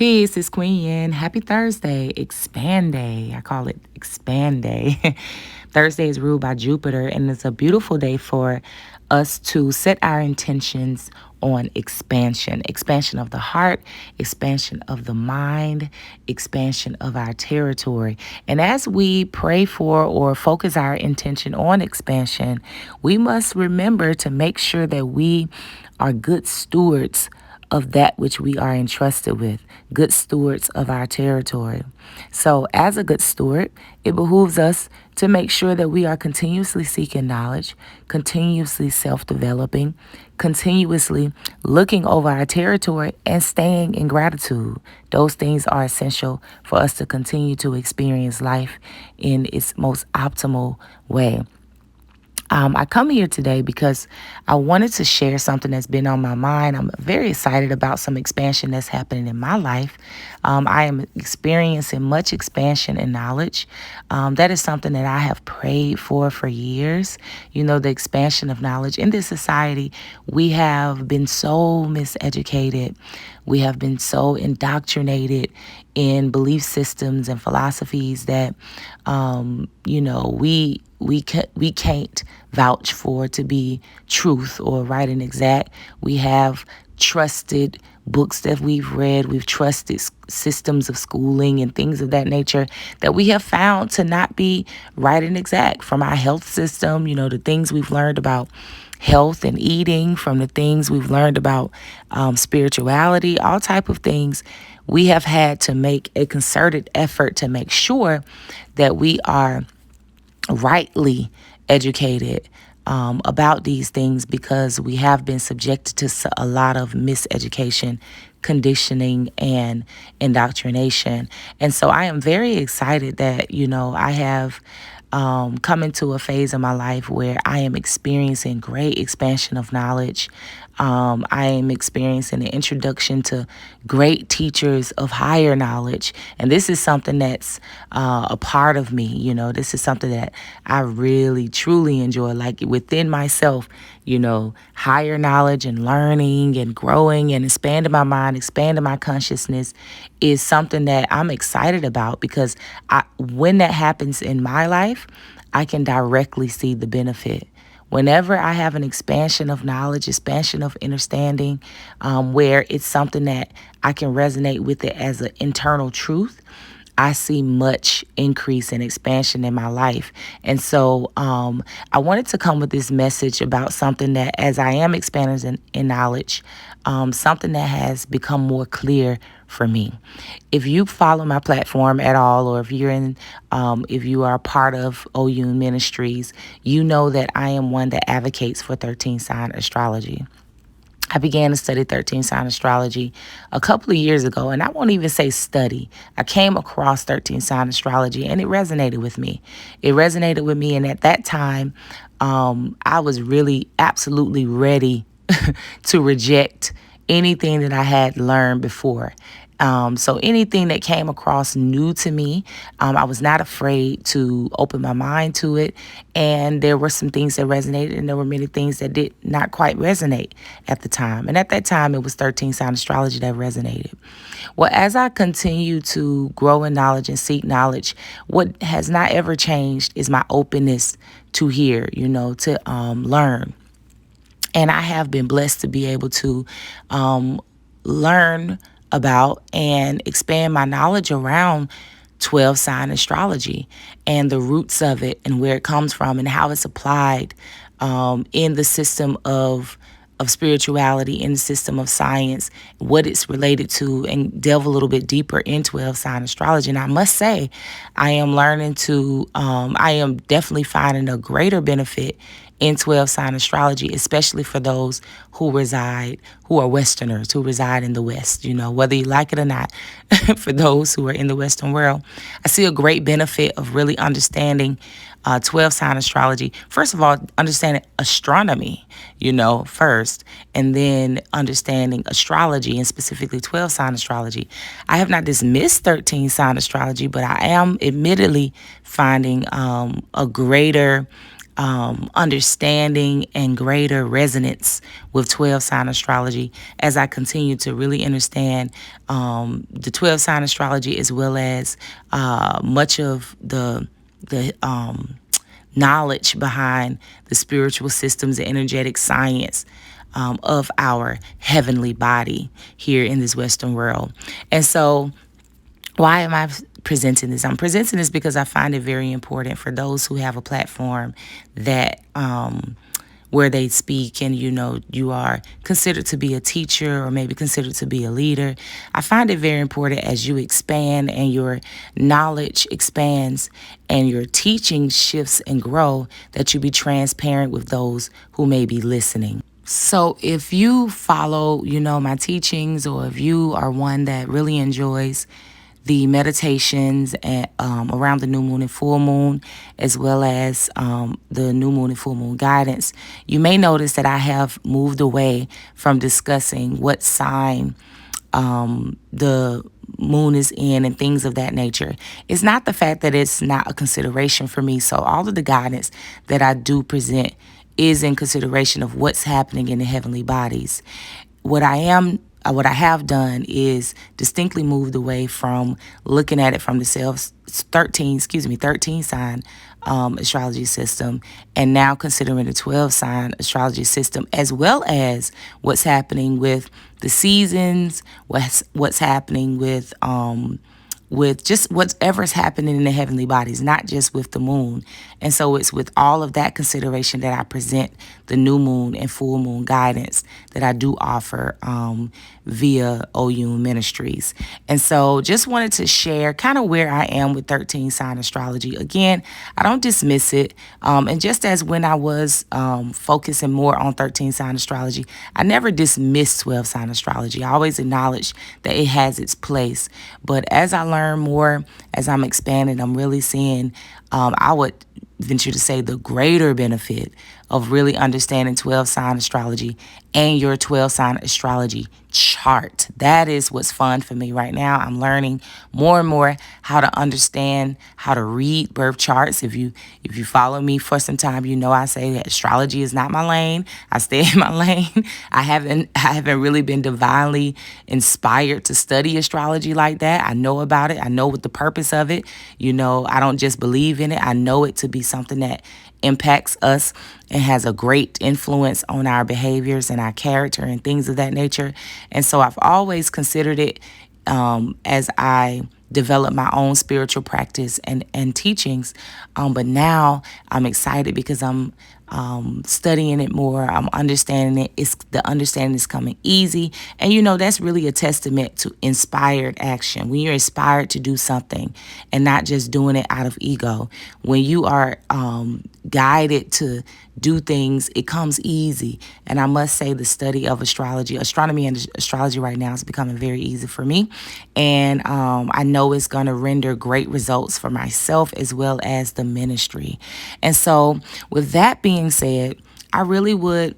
Peace, it's Queen Yin. Happy Thursday. Expand Day. I call it Expand Day. Thursday is ruled by Jupiter, and it's a beautiful day for us to set our intentions on expansion of the heart, expansion of the mind, expansion of our territory. And as we pray for or focus our intention on expansion, we must remember to make sure that we are good stewards of that which we are entrusted with, good stewards of our territory. So, as a good steward, it behooves us to make sure that we are continuously seeking knowledge, continuously self developing, continuously looking over our territory, and staying in gratitude. Those things are essential for us to continue to experience life in its most optimal way. I come here today because I wanted to share something that's been on my mind. I'm very excited about some expansion that's happening in my life. I am experiencing much expansion in knowledge. That is something that I have prayed for years. You know, the expansion of knowledge. In this society, we have been so miseducated. We have been so indoctrinated in belief systems and philosophies that, we can't vouch for to be truth or right and exact. We have trusted books that we've read. We've trusted systems of schooling and things of that nature that we have found to not be right and exact. From our health system, the things we've learned about health and eating, from the things we've learned about spirituality, all type of things. We have had to make a concerted effort to make sure that we are rightly educated about these things, because we have been subjected to a lot of miseducation, conditioning, and indoctrination. And so I am very excited that, I have come into a phase of my life where I am experiencing great expansion of knowledge. I am experiencing the introduction to great teachers of higher knowledge. And this is something that's a part of me. This is something that I really, truly enjoy, like within myself, higher knowledge and learning and growing and expanding my mind, expanding my consciousness is something that I'm excited about, because when that happens in my life, I can directly see the benefit. Whenever I have an expansion of knowledge, expansion of understanding, where it's something that I can resonate with it as an internal truth, I see much increase and expansion in my life. And so I wanted to come with this message about something that, as I am expanding in knowledge, something that has become more clear for me. If you follow my platform at all, or if you are a part of OU Ministries, you know that I am one that advocates for 13 sign astrology. I began to study 13 sign astrology a couple of years ago, and I won't even say study. I came across 13 sign astrology, and it resonated with me. And at that time, I was really absolutely ready to reject anything that I had learned before. So anything that came across new to me, I was not afraid to open my mind to it. And there were some things that resonated, and there were many things that did not quite resonate at the time. And at that time, it was 13 sign astrology that resonated. Well, as I continue to grow in knowledge and seek knowledge, what has not ever changed is my openness to hear, to learn. And I have been blessed to be able to learn about and expand my knowledge around 12 sign astrology and the roots of it and where it comes from and how it's applied in the system of spirituality, in the system of science, what it's related to, and delve a little bit deeper in 12 sign astrology. And I must say, I am definitely finding a greater benefit in 12 sign astrology, especially for those who are Westerners, who reside in the West, whether you like it or not. For those who are in the Western world, I see a great benefit of really understanding 12 sign astrology. First of all, understanding astronomy, first, and then understanding astrology, and specifically 12 sign astrology. I have not dismissed 13 sign astrology, but I am admittedly finding a greater understanding and greater resonance with 12 sign astrology as I continue to really understand the 12 sign astrology, as well as much of the knowledge behind the spiritual systems and energetic science of our heavenly body here in this Western world. And so, why am I presenting this? I'm presenting this because I find it very important for those who have a platform that where they speak, and you are considered to be a teacher or maybe considered to be a leader. I find it very important as you expand and your knowledge expands and your teaching shifts and grow, that you be transparent with those who may be listening. So if you follow, my teachings, or if you are one that really enjoys the meditations around the new moon and full moon, as well as the new moon and full moon guidance, you may notice that I have moved away from discussing what sign the moon is in and things of that nature. It's not the fact that it's not a consideration for me. So all of the guidance that I do present is in consideration of what's happening in the heavenly bodies. What I have done is distinctly moved away from looking at it from the 13 sign astrology system, and now considering the 12 sign astrology system, as well as what's happening with the seasons, what's happening with just whatever's happening in the heavenly bodies, not just with the moon. And so it's with all of that consideration that I present the new moon and full moon guidance that I do offer via OU Ministries. And so just wanted to share kind of where I am with 13 sign astrology. Again, I don't dismiss it. And just as when I was focusing more on 13 sign astrology, I never dismissed 12 sign astrology. I always acknowledged that it has its place. But as I learn more, as I'm expanding, I'm really seeing, I would venture to say, the greater benefit of really understanding 12 sign astrology and your 12 sign astrology chart. That is what's fun for me right now. I'm learning more and more how to understand, how to read birth charts. If you follow me for some time, I say that astrology is not my lane. I stay in my lane. I haven't really been divinely inspired to study astrology like that. I know about it. I know what the purpose of it. I don't just believe in it. I know it to be something that impacts us and has a great influence on our behaviors and our character and things of that nature. And so I've always considered it as I develop my own spiritual practice and teachings. But now I'm excited because I'm studying it more. I'm understanding it. The understanding is coming easy. And that's really a testament to inspired action. When you're inspired to do something and not just doing it out of ego, when you are guided to do things, it comes easy. And I must say, the study of astronomy and astrology right now is becoming very easy for me. And I know it's going to render great results for myself as well as the ministry. And so with that being said, I really would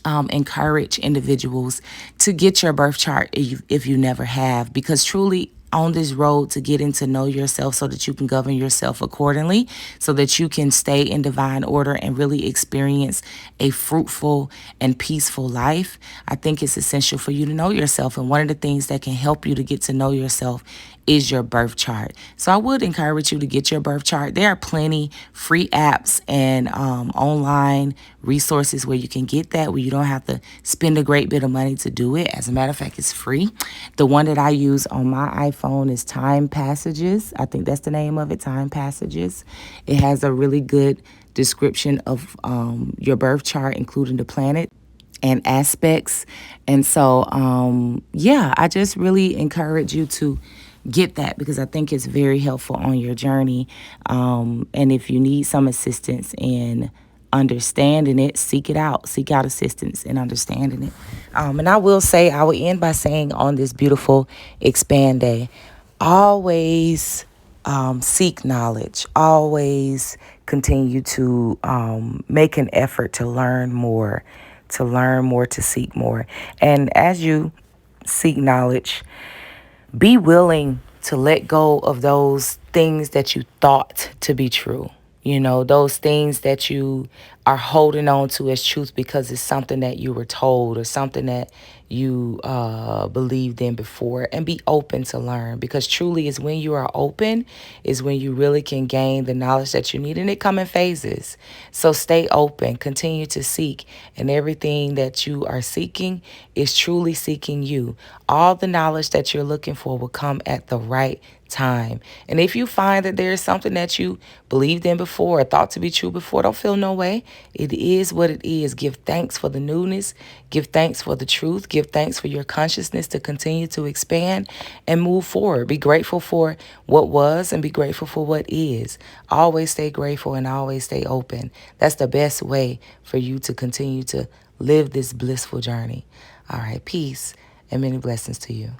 encourage individuals to get your birth chart if you never have, because truly, on this road to getting to know yourself so that you can govern yourself accordingly, so that you can stay in divine order and really experience a fruitful and peaceful life, I think it's essential for you to know yourself. And one of the things that can help you to get to know yourself is your birth chart. So I would encourage you to get your birth chart. There are plenty free apps and online resources where you can get that, where you don't have to spend a great bit of money to do it. As a matter of fact, it's free. The one that I use on my iPhone is Time Passages. I think that's the name of it, Time Passages. It has a really good description of your birth chart, including the planet and aspects. And so, I just really encourage you to get that, because I think it's very helpful on your journey. And if you need some assistance in understanding it, seek it out. Seek out assistance in understanding it. And I will end by saying, on this beautiful Expand Day, always seek knowledge. Always continue to make an effort to learn more, to seek more. And as you seek knowledge, be willing to let go of those things that you thought to be true. those things that you are holding on to as truth because it's something that you were told or something that you believed in before, and be open to learn, because truly is when you are open is when you really can gain the knowledge that you need, and it come in phases. So stay open, continue to seek, and everything that you are seeking is truly seeking you. All the knowledge that you're looking for will come at the right time. And if you find that there is something that you believed in before or thought to be true before, don't feel no way. It is what it is. Give thanks for the newness. Give thanks for the truth. Give thanks for your consciousness to continue to expand and move forward. Be grateful for what was and be grateful for what is. Always stay grateful and always stay open. That's the best way for you to continue to live this blissful journey. All right, peace and many blessings to you.